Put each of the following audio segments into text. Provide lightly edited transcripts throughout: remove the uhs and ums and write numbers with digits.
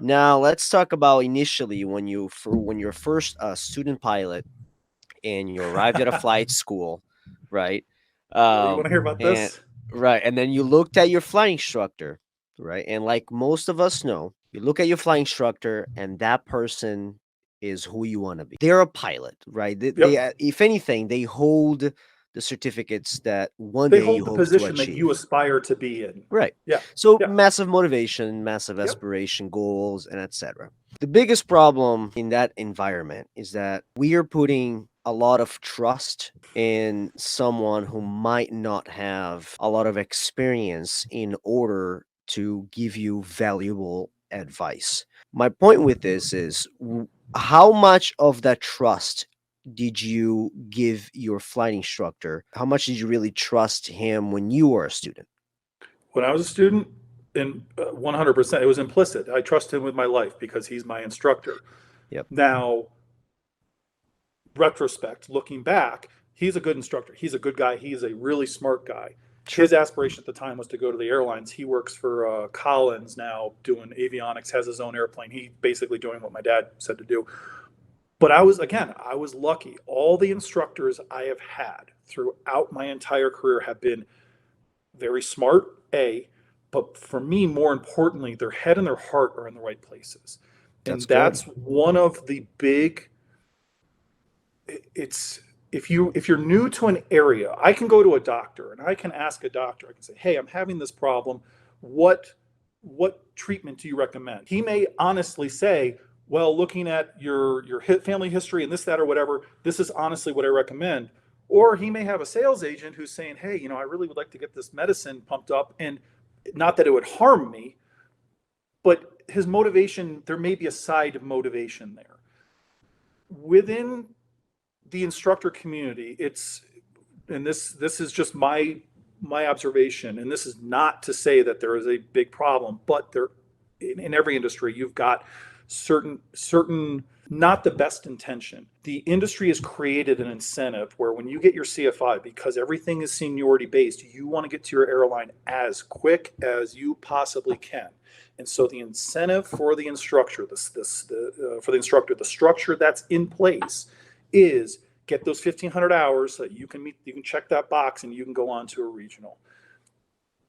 Now let's talk about initially when you're first a student pilot and you arrived at a flight school, right? Oh, you want to hear about And this? right, and then you looked at your flying instructor, right? And like most of us know, you look at your flying instructor, and that person is who you want to be. They're a pilot, right? Yep. If anything, they hold the certificates that one They day you hold the hope to position that you achieve. aspire to be in. Right. Yeah. So Yeah. massive motivation, massive Yep. aspiration, goals, and etc. The biggest problem in that environment is that we are putting a lot of trust in someone who might not have a lot of experience in order to give you valuable advice. My point with this is how much of that trust did you give your flight instructor? How much did you really trust him when you were a student? When I was a student, in 100%, it was implicit. I trust him with my life because he's my instructor. Yep. Now, retrospect, looking back, he's a good instructor. He's a good guy. He's a really smart guy. Sure. His aspiration at the time was to go to the airlines. He works for Collins now, doing avionics, has his own airplane. He basically doing what my dad said to do. But I was lucky. All the instructors I have had throughout my entire career have been very smart, but for me, more importantly, their head and their heart are in the right places. That's And good. that's one of the big, it's, if you're new to an area, I can go to a doctor and I can ask a doctor, I can say, hey, I'm having this problem. What what treatment do you recommend? He may honestly say, well, looking at your family history and this, that, or whatever, this is honestly what I recommend. Or he may have a sales agent who's saying, hey, I really would like to get this medicine pumped up. And not that it would harm me, but his motivation, there may be a side motivation there. Within the instructor community, and this is just my observation, and this is not to say that there is a big problem, but there in every industry you've got certain not the best intention. The industry has created an incentive where when you get your CFI, because everything is seniority based, you want to get to your airline as quick as you possibly can. And so the incentive for the instructor, for the instructor, the structure that's in place is get those 1,500 hours so that you can check that box and you can go on to a regional.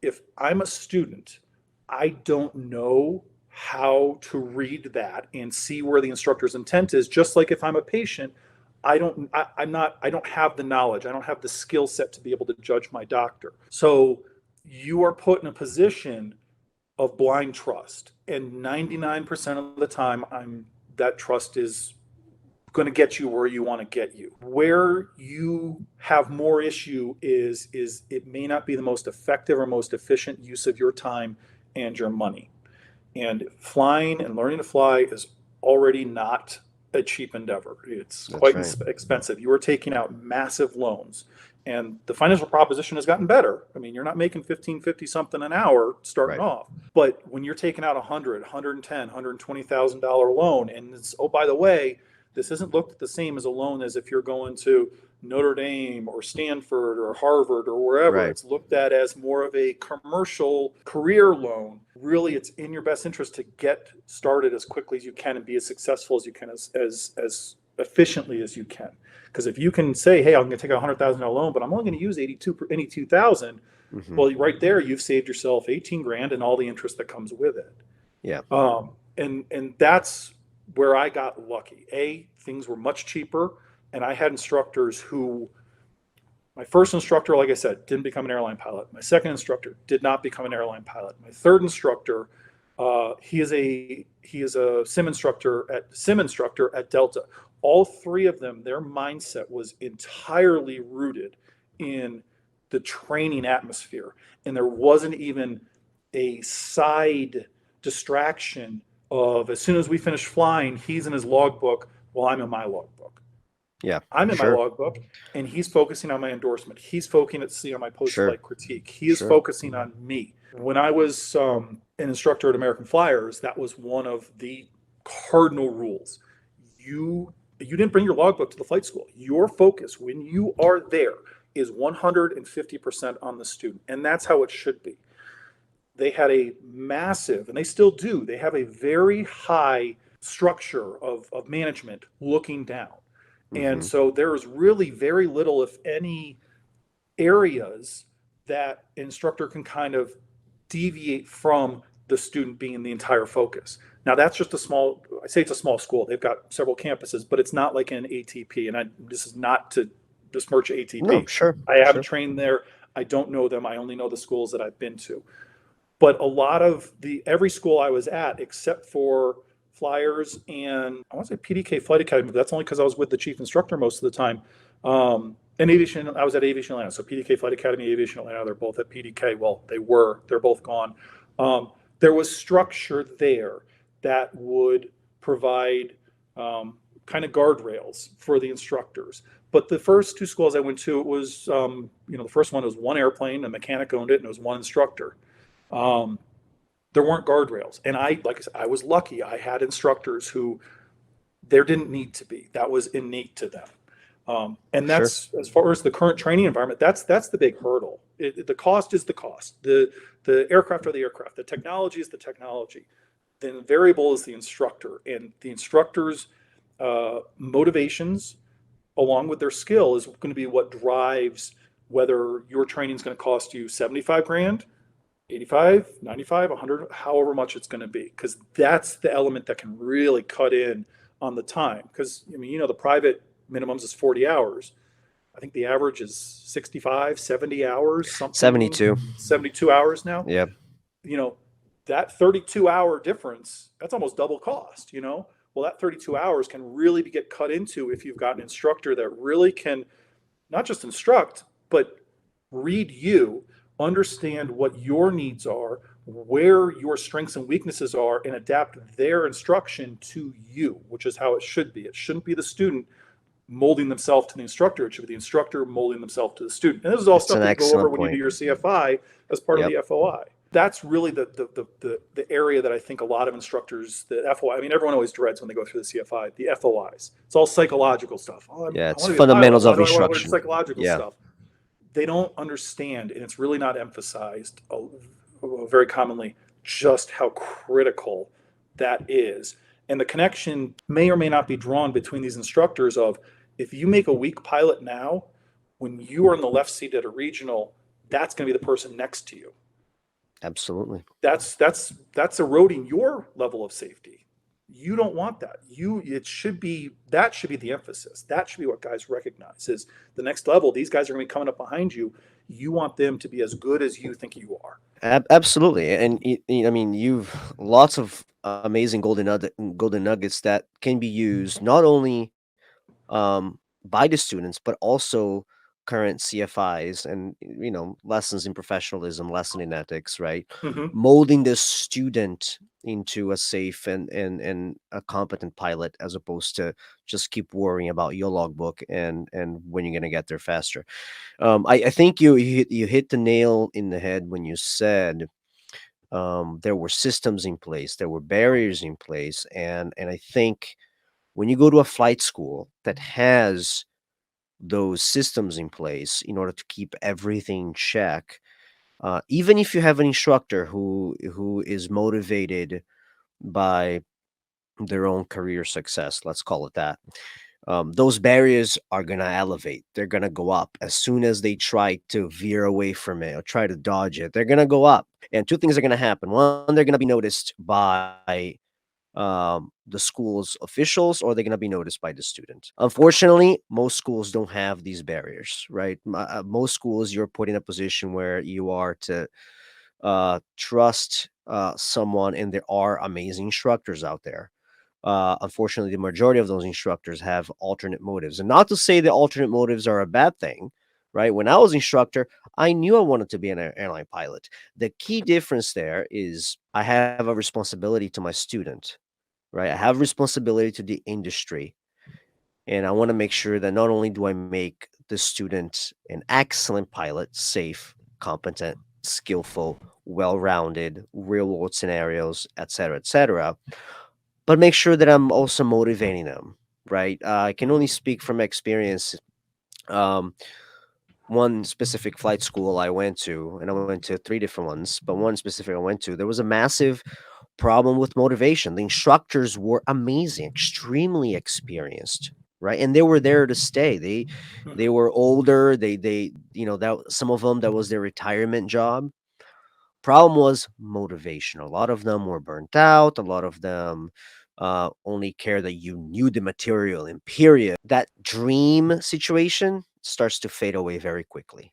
If I'm a student, I don't know how to read that and see where the instructor's intent is. Just like if I'm a patient, I don't have the knowledge. I don't have the skill set to be able to judge my doctor. So you are put in a position of blind trust. And 99% of the time that trust is going to get you where you want to get you. Where you have more issue is it may not be the most effective or most efficient use of your time and your money. And flying and learning to fly is already not a cheap endeavor. It's That's quite right. expensive. You are taking out massive loans. And the financial proposition has gotten better. I mean, you're not making 1550 something an hour starting Right. off. But when you're taking out 100, 110, $120,000 loan, and it's, oh, by the way, this isn't looked at the same as a loan as if you're going to Notre Dame or Stanford or Harvard or wherever. Right. It's looked at as more of a commercial career loan. Really, it's in your best interest to get started as quickly as you can and be as successful as you can, as efficiently as you can. Because if you can say, hey, I'm going to take a $100,000 loan, but I'm only going to use 82,000, Hmm. well, right there, you've saved yourself 18 grand and all the interest that comes with it. Yeah. And that's where I got lucky. Things were much cheaper, and I had instructors who, my first instructor, like I said, didn't become an airline pilot. My second instructor did not become an airline pilot. My third instructor, he is a sim instructor at Delta. All three of them, their mindset was entirely rooted in the training atmosphere, and there wasn't even a side distraction of as soon as we finish flying, he's in his logbook while I'm in my logbook. Yeah. I'm in my Sure. logbook, and he's focusing on my endorsement. He's focusing on my Sure. post-flight critique. He is Sure. focusing on me. When I was an instructor at American Flyers, that was one of the cardinal rules. You didn't bring your logbook to the flight school. Your focus when you are there is 150% on the student, and that's how it should be. they had a massive, and they still do, they have a very high structure of management looking down. And Hmm. so there is really very little, if any, areas that instructor can kind of deviate from the student being the entire focus. Now that's just a small, I say it's a small school. They've got several campuses, but it's not like an ATP. And this is not to besmirch No, ATP. sure, I haven't sure. trained there. I don't know them. I only know the schools that I've been to. But a lot of every school I was at, except for Flyers and I want to say PDK Flight Academy, but that's only because I was with the chief instructor most of the time. And aviation, I was at Aviation Atlanta. So PDK Flight Academy, Aviation Atlanta, they're both at PDK. Well, they're both gone. There was structure there that would provide kind of guardrails for the instructors. But the first two schools I went to, it was, the first one was one airplane, a mechanic owned it, and it was one instructor. Um, there weren't guardrails. And like I said, I was lucky. I had instructors who there didn't need to be. That was innate to them. And Sure. that's, as far as the current training environment, that's the big hurdle. The cost is the cost. The aircraft are the aircraft. The technology is the technology. The variable is the instructor, and the instructor's motivations, along with their skill, is going to be what drives whether your training is going to cost you 75 grand, 85, 95, 100, however much it's going to be, because that's the element that can really cut in on the time. Because, I mean, the private minimums is 40 hours. I think the average is 65, 70 hours, something, 72. 72 hours now. Yeah. You know, that 32-hour difference, that's almost double cost. Well, that 32 hours can really get cut into if you've got an instructor that really can not just instruct, but read you, understand what your needs are, where your strengths and weaknesses are, and adapt their instruction to you, which is how it should be. It shouldn't be the student molding themselves to the instructor. It should be the instructor molding themselves to the student. And this is all It's stuff an that you go over excellent when you do point. your CFI as part of Yep. the FOI. That's really the area that I think a lot of instructors, the FOI, I mean, everyone always dreads when they go through the CFI, the FOIs. It's all psychological stuff. Oh, Yeah, I it's want to be a pilot. fundamentals Why of do I want to learn instruction. psychological Yeah. stuff? They don't understand, and it's really not emphasized very commonly, just how critical that is. And the connection may or may not be drawn between these instructors of, if you make a weak pilot now, when you are in the left seat at a regional, that's going to be the person next to you. Absolutely. That's eroding your level of safety. You don't want that. That should be the emphasis. That should be what guys recognize is the next level. These guys are going to be coming up behind you. You want them to be as good as you think you are. Absolutely, and I mean, you've lots of amazing golden nuggets that can be used not only by the students, but also current CFIs and lessons in professionalism, lesson in ethics, right? Mm-hmm. Molding the student into a safe and a competent pilot, as opposed to just keep worrying about your logbook and when you're gonna get there faster. I think you hit the nail in the head when you said there were systems in place, there were barriers in place, and I think when you go to a flight school that has those systems in place in order to keep everything in check, even if you have an instructor who is motivated by their own career success, let's call it that, those barriers are going to elevate. They're going to go up as soon as they try to veer away from it or try to dodge it. They're going to go up. And two things are going to happen. One, they're going to be noticed by the school's officials, or they're going to be noticed by the student. Unfortunately, most schools don't have these barriers, right? Most schools, you're put in a position where you are to trust someone, and there are amazing instructors out there. Unfortunately, the majority of those instructors have alternate motives. And not to say that alternate motives are a bad thing, right? When I was instructor, I knew I wanted to be an airline pilot. The key difference there is I have a responsibility to my student, right? I have responsibility to the industry. And I want to make sure that not only do I make the student an excellent pilot, safe, competent, skillful, well-rounded, real-world scenarios, et cetera, but make sure that I'm also motivating them, right? I can only speak from experience. Um, one specific flight school I went to, and I went to three different ones, but one specific I went to, there was a massive problem with motivation. The instructors were amazing, extremely experienced, right? And they were there to stay. They Mhm. were older. They that some of them, that was their retirement job. Problem was motivation. A lot of them were burnt out. A lot of them only care that you knew the material and period. That dream situation starts to fade away very quickly.